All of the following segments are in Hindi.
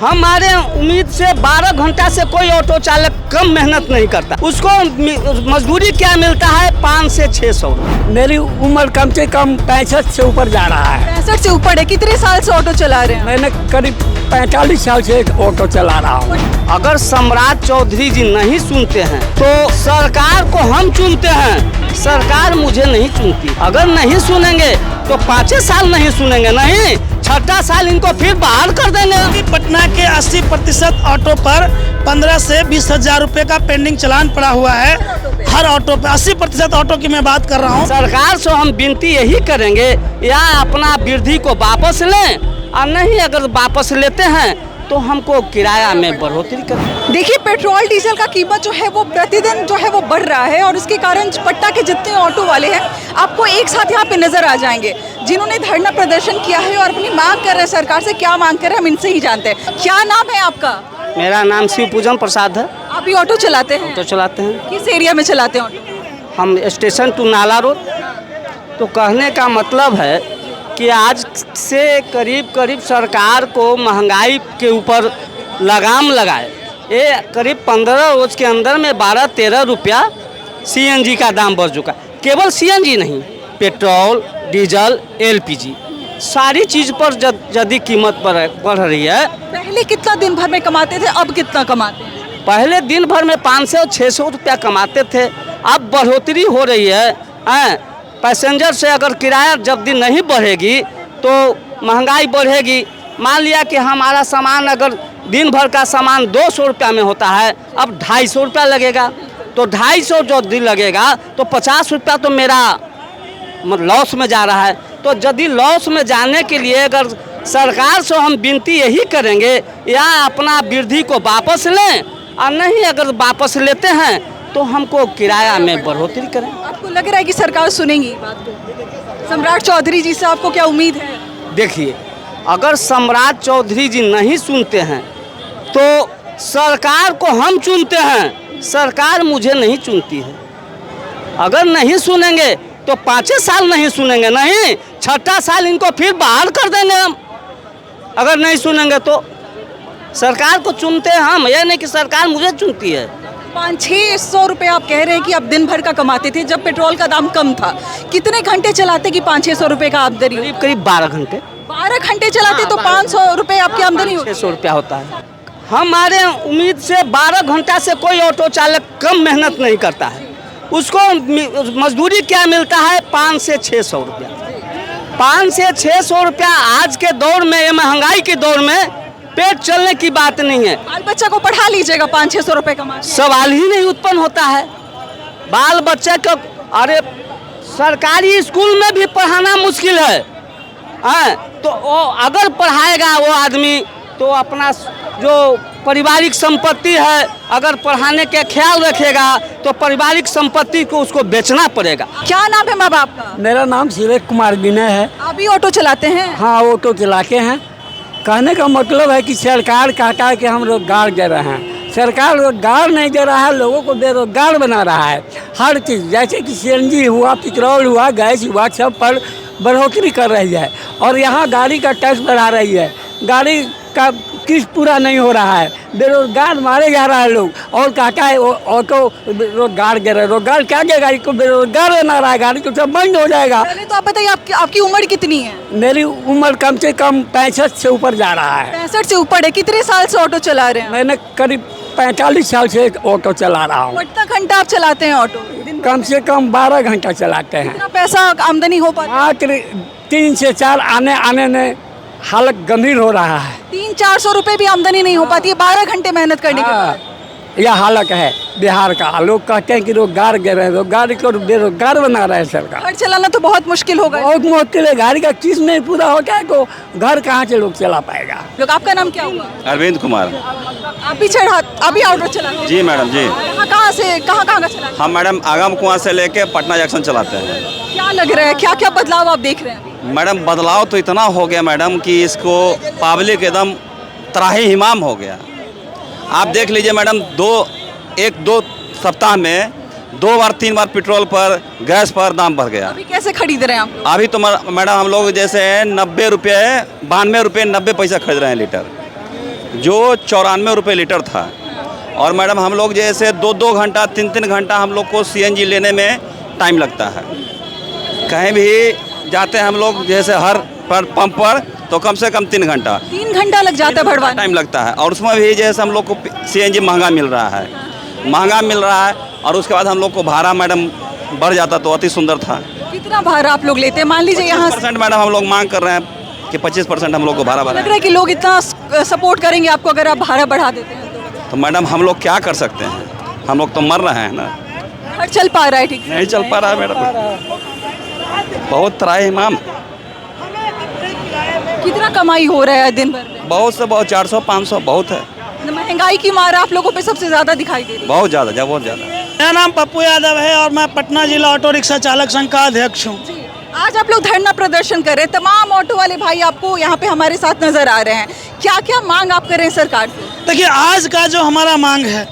हमारे उम्मीद से 12 घंटा से कोई ऑटो चालक कम मेहनत नहीं करता। उसको मजदूरी क्या मिलता है? 5 से 600। मेरी उम्र कम से कम 65 से ऊपर जा रहा है। 65 से ऊपर है। कितने साल से ऑटो चला रहे हैं? मैंने करीब 45 साल से ऑटो चला रहा हूँ। अगर सम्राट चौधरी जी नहीं सुनते हैं तो सरकार को हम चुनते हैं, सरकार मुझे नहीं चुनती। अगर नहीं सुनेंगे तो 5 साल नहीं सुनेंगे, नहीं 6ठा साल इनको फिर बाहर कर देंगे। पटना के 80% ऑटो पर 15 से 20 हजार रुपए का पेंडिंग चालान पड़ा हुआ है। हर ऑटो पे 80% ऑटो की मैं बात कर रहा हूँ। सरकार से हम विनती यही करेंगे या अपना वृद्धि को वापस लें, और नहीं अगर वापस लेते हैं तो हमको किराया में बढ़ोतरी करें। देखिए, पेट्रोल डीजल का कीमत जो है वो प्रतिदिन जो है वो बढ़ रहा है और उसके कारण पटना के जितने ऑटो वाले हैं आपको एक साथ यहाँ पे नजर आ जाएंगे, जिन्होंने धरना प्रदर्शन किया है और अपनी मांग कर रहे हैं। सरकार से क्या मांग कर रहे हैं हम इनसे ही जानते हैं। क्या नाम है आपका? मेरा नाम शिव पूजन प्रसाद है। आप भी ऑटो चलाते हैं? तो चलाते हैं। किस एरिया में चलाते हैं ऑटो? हम स्टेशन टू नाला रोड। तो कहने का मतलब है कि आज से करीब सरकार को महंगाई के ऊपर लगाम लगाए। ये करीब 15 रोज के अंदर में 12-13 रुपया सीएनजी का दाम बढ़ चुका। केवल सीएनजी नहीं, पेट्रोल, डीजल, एलपीजी सारी चीज़ पर यदि कीमत बढ़ रही है। पहले कितना दिन भर में कमाते थे, अब कितना कमाते हैं? पहले दिन भर में 500-600 रुपया कमाते थे, अब बढ़ोतरी हो रही है। पैसेंजर से अगर किराया जब दिन नहीं बढ़ेगी तो महंगाई बढ़ेगी। मान लिया कि हमारा सामान अगर दिन भर का सामान 200 रुपया में होता है, अब 250 रुपया लगेगा। तो 250 जो दिन लगेगा तो 50 रुपया तो मेरा लॉस में जा रहा है। तो यदि लॉस में जाने के लिए अगर सरकार से हम विनती यही करेंगे या अपना वृद्धि को वापस लें, और नहीं अगर वापस लेते हैं तो हमको किराया में बढ़ोतरी करें। आपको लग रहा है कि सरकार सुनेगी बात को? सम्राट चौधरी जी से आपको क्या उम्मीद है? देखिए, अगर सम्राट चौधरी जी नहीं सुनते हैं तो सरकार को हम चुनते हैं, सरकार मुझे नहीं चुनती है। अगर नहीं सुनेंगे तो 5 साल नहीं सुनेंगे, नहीं 6ठा साल इनको फिर बाहर कर देंगे हम। अगर नहीं सुनेंगे तो सरकार को चुनते हैं हम, यह नहीं कि सरकार मुझे चुनती है। 500-600 रुपये आप कह रहे हैं कि आप दिन भर का कमाते थे जब पेट्रोल का दाम कम था। कितने घंटे चलाते कि 500-600 रुपये का आमदनी? करीब 12 घंटे। 12 घंटे चलाते तो 500 रुपये आपकी आमदनी होती? 600 रुपया होता है। हमारे उम्मीद से 12 घंटा से कोई ऑटो चालक कम मेहनत नहीं करता है। उसको मजदूरी क्या मिलता है? 5 से 600 रुपया। 5 से 600 रुपया आज के दौर में, ये महंगाई के दौर में पेट चलने की बात नहीं है। बाल बच्चा को पढ़ा लीजिएगा 500-600 रुपये कमा। सवाल ही नहीं उत्पन्न होता है बाल बच्चे को। अरे सरकारी स्कूल में भी पढ़ाना मुश्किल है। तो वो अगर पढ़ाएगा वो आदमी तो अपना जो पारिवारिक संपत्ति है अगर पढ़ाने के ख्याल रखेगा तो पारिवारिक संपत्ति को उसको बेचना पड़ेगा। क्या नाम है माँ बाप का? मेरा नाम शिवेक कुमार विनय है। आप भी ऑटो चलाते हैं? हाँ, ऑटो चलाते हैं। कहने का मतलब है कि सरकार कहता है कि हम रोजगार दे रहे हैं। सरकार रोजगार नहीं दे रहा है, लोगों को बेरोजगार बना रहा है। हर चीज़ जैसे कि सीएनजी हुआ, पेट्रोल हुआ, गैस हुआ, सब पर बढ़ोतरी कर रही है। और यहाँ गाड़ी का टैक्स बढ़ा रही है। गाड़ी का किस्त पूरा नहीं हो रहा है, बेरोजगार मारे जा रहा है लोग। और कहता है ऑटो रोजगार दे रहे। रोजगार क्या देगा? इसको बेरोजगार बना रहा है। गाड़ी तो सब बंद हो जाएगा। पहले तो आप बताइए आपकी उम्र कितनी है? मेरी उम्र कम से कम 65 से ऊपर जा रहा है। 65 से ऊपर है। कितने साल से ऑटो चला रहे हैं? मैंने करीब 45 साल से ऑटो चला रहा हूँ। कितना घंटा आप चलाते हैं ऑटो? कम से कम 12 घंटा चलाते हैं। कितना पैसा आमदनी हो पाती? मात्र 3 से 4 आने में हालत गंभीर हो रहा है। 300-400 रुपये भी आमदनी नहीं हो पाती है 12 घंटे मेहनत करने के बाद। यह हालत है बिहार का। लोग कहते हैं कि रोजगार दे रहे हैं, रोजगार को बेरोजगार बना रहे हैं सरकार। घर चलाना तो बहुत मुश्किल होगा। बहुत मुश्किल है। गाड़ी का किस्त नहीं पूरा होता है तो घर कहाँ से लोग चला पाएगा? लोग, आपका नाम क्या हुआ? अरविंद कुमार। आप भी ऑटो चलाते हैं? जी मैडम जी। कहाँ का चलाते हैं? हम मैडम आगम कुआं से लेके पटना जंक्शन चलाते हैं। क्या लग रहा है, क्या क्या बदलाव आप देख रहे हैं? मैडम बदलाव तो इतना हो गया मैडम कि इसको पब्लिक एकदम त्राही हिमाम हो गया। आप देख लीजिए मैडम, 1-2 सप्ताह में 2 बार 3 बार पेट्रोल पर, गैस पर दाम बढ़ गया। अभी कैसे खरीद रहे हैं आप? अभी तो मैडम हम लोग जैसे 90 रुपये 92 रुपये 90 पैसा खरीद रहे हैं लीटर। जो 94 रुपये लीटर था। और मैडम हम लोग जैसे 2-2 घंटा 3-3 घंटा हम लोग को CNG लेने में टाइम लगता है। कहीं भी जाते हैं हम लोग जैसे हर पर पंप पर तो कम से कम 3 घंटा 3 घंटा लग जाता है भरवाने। टाइम लगता है। और उसमें भी जैसे हम लोग को CNG महंगा मिल रहा है, और उसके बाद हम लोग को भाड़ा मैडम बढ़ जाता तो अति सुंदर था। कितना भाड़ा आप लोग लेते हैं? मान लीजिए यहाँ 25% मैडम हम लोग मांग कर रहे हैं कि 25% हम लोग को भाड़ा लग बढ़ा। रहा है कि लोग इतना सपोर्ट करेंगे आपको अगर आप भाड़ा बढ़ा देते हैं तो मैडम हम लोग क्या कर सकते हैं, हम लोग तो मर रहे हैं ना। घर चल पा रहा है ठीक से? नहीं चल पा रहा है मैडम, बहुत त्राही इमाम। कितना कमाई हो रहा है दिन भर में? बहुत से बहुत 400-500 बहुत है, महंगाई की मार आप लोगों पे सबसे ज्यादा दिखाई दे रही है। बहुत ज़्यादा बहुत ज़्यादा। मेरा नाम पप्पू यादव है और मैं पटना जिला ऑटो रिक्शा चालक संघ का अध्यक्ष हूँ। आज आप लोग धरना प्रदर्शन कर रहे हैं, तमाम ऑटो वाले भाई आपको यहाँ पे हमारे साथ नजर आ रहे हैं। क्या क्या मांग आप कर रहे हैं सरकार से? देखिए, आज का जो हमारा मांग है,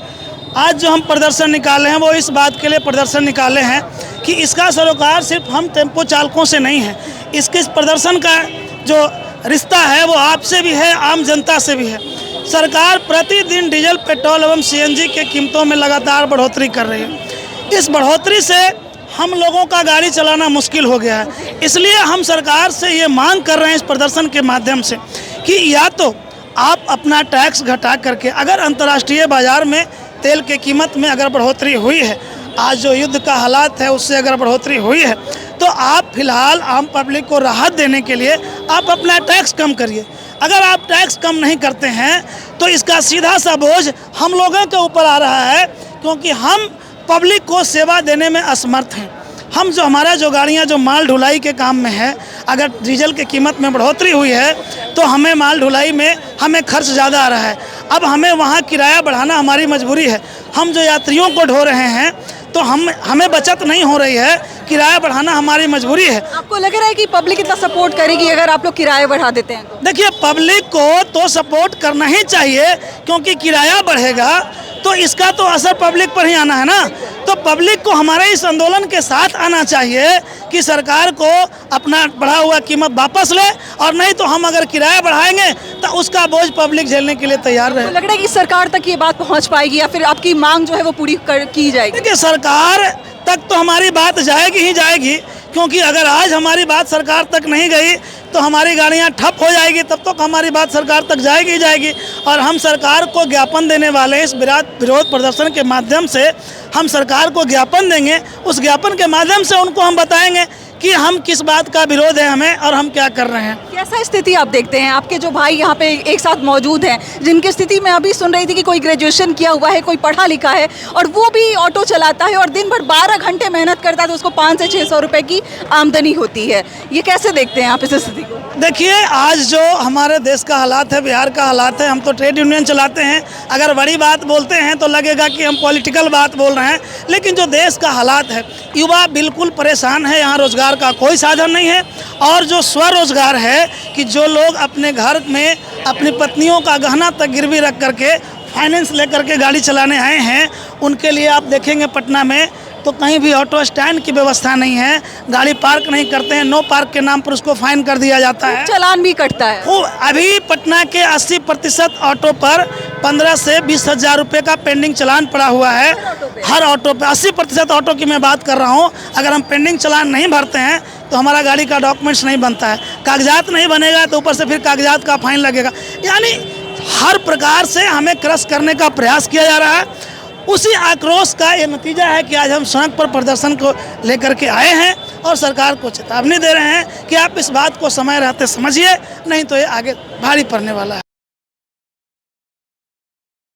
आज जो हम प्रदर्शन निकाले हैं वो इस बात के लिए प्रदर्शन निकाले हैं कि इसका सरोकार सिर्फ हम टेम्पो चालकों से नहीं है। इसके इस प्रदर्शन का जो रिश्ता है वो आपसे भी है, आम जनता से भी है। सरकार प्रतिदिन डीजल, पेट्रोल एवं CNG के कीमतों में लगातार बढ़ोतरी कर रही है। इस बढ़ोतरी से हम लोगों का गाड़ी चलाना मुश्किल हो गया है। इसलिए हम सरकार से ये मांग कर रहे हैं इस प्रदर्शन के माध्यम से कि या तो आप अपना टैक्स घटा करके, अगर अंतर्राष्ट्रीय बाज़ार में तेल के कीमत में अगर बढ़ोतरी हुई है, आज जो युद्ध का हालात है उससे अगर बढ़ोतरी हुई है, तो आप फिलहाल आम पब्लिक को राहत देने के लिए आप अपना टैक्स कम करिए। अगर आप टैक्स कम नहीं करते हैं तो इसका सीधा सा बोझ हम लोगों के ऊपर आ रहा है, क्योंकि हम पब्लिक को सेवा देने में असमर्थ हैं। हम जो हमारा जो गाड़ियाँ जो माल ढुलाई के काम में है, अगर डीजल की कीमत में बढ़ोतरी हुई है तो हमें माल ढुलाई में हमें खर्च ज़्यादा आ रहा है। अब हमें वहाँ किराया बढ़ाना हमारी मजबूरी है। हम जो यात्रियों को ढो रहे हैं तो हमें बचत नहीं हो रही है, किराया बढ़ाना हमारी मजबूरी है। आपको लग रहा है कि पब्लिक इतना सपोर्ट करेगी अगर आप लोग किराया बढ़ा देते हैं तो? देखिए, पब्लिक को तो सपोर्ट करना ही चाहिए, क्योंकि किराया बढ़ेगा तो इसका तो असर पब्लिक पर ही आना है ना। तो पब्लिक को हमारे इस आंदोलन के साथ आना चाहिए कि सरकार को अपना बढ़ा हुआ कीमत वापस ले, और नहीं तो हम अगर किराया बढ़ाएंगे तो उसका बोझ पब्लिक झेलने के लिए तैयार रहे। लग रहा है कि सरकार तक ये बात पहुंच पाएगी या फिर आपकी मांग जो है वो पूरी की जाएगी? देखिए, सरकार तक तो हमारी बात जाएगी ही जाएगी, क्योंकि अगर आज हमारी बात सरकार तक नहीं गई तो हमारी गाड़ियां ठप हो जाएगी, तब तक हमारी बात सरकार तक जाएगी ही जाएगी। और हम सरकार को ज्ञापन देने वाले इस विरोध प्रदर्शन के माध्यम से हम सरकार को ज्ञापन देंगे। उस ज्ञापन के माध्यम से उनको हम बताएंगे कि हम किस बात का विरोध है हमें और हम क्या कर रहे हैं। कैसा स्थिति आप देखते हैं? आपके जो भाई यहाँ पे एक साथ मौजूद हैं, जिनकी स्थिति में अभी सुन रही थी कि कोई ग्रेजुएशन किया हुआ है, कोई पढ़ा लिखा है और वो भी ऑटो चलाता है और दिन भर 12 घंटे मेहनत करता है तो उसको 500 से 600 रुपए की आमदनी होती है। ये कैसे देखते हैं आप इस स्थिति को? देखिए, आज जो हमारे देश का हालात है, बिहार का हालात है, हम तो ट्रेड यूनियन चलाते हैं, अगर बड़ी बात बोलते हैं तो लगेगा कि हम पॉलिटिकल बात बोल रहे हैं, लेकिन जो देश का हालात है, युवा बिल्कुल परेशान है। यहाँ रोजगार का कोई साधन नहीं है, और जो स्वरोजगार है कि जो लोग अपने घर में अपनी पत्नियों का गहना तक गिरवी रख करके फाइनेंस लेकर के गाड़ी चलाने आए हैं, उनके लिए आप देखेंगे पटना में तो कहीं भी ऑटो स्टैंड की व्यवस्था नहीं है। गाड़ी पार्क नहीं करते हैं, नो पार्क के नाम पर उसको फाइन कर दिया जाता है, चालान भी कटता है। वो अभी पटना के 80% ऑटो पर 15 से 20 हज़ार रुपये का पेंडिंग चालान पड़ा हुआ है। हर ऑटो पे 80% ऑटो की मैं बात कर रहा हूँ। अगर हम पेंडिंग चालान नहीं भरते हैं तो हमारा गाड़ी का डॉक्यूमेंट्स नहीं बनता है, कागजात नहीं बनेगा तो ऊपर से फिर कागजात का फाइन लगेगा। यानी हर प्रकार से हमें क्रश करने का प्रयास किया जा रहा है। उसी आक्रोश का ये नतीजा है कि आज हम सड़क पर प्रदर्शन को लेकर के आए हैं और सरकार को चेतावनी दे रहे हैं कि आप इस बात को समय रहते समझिए, नहीं तो ये आगे भारी पड़ने वाला है।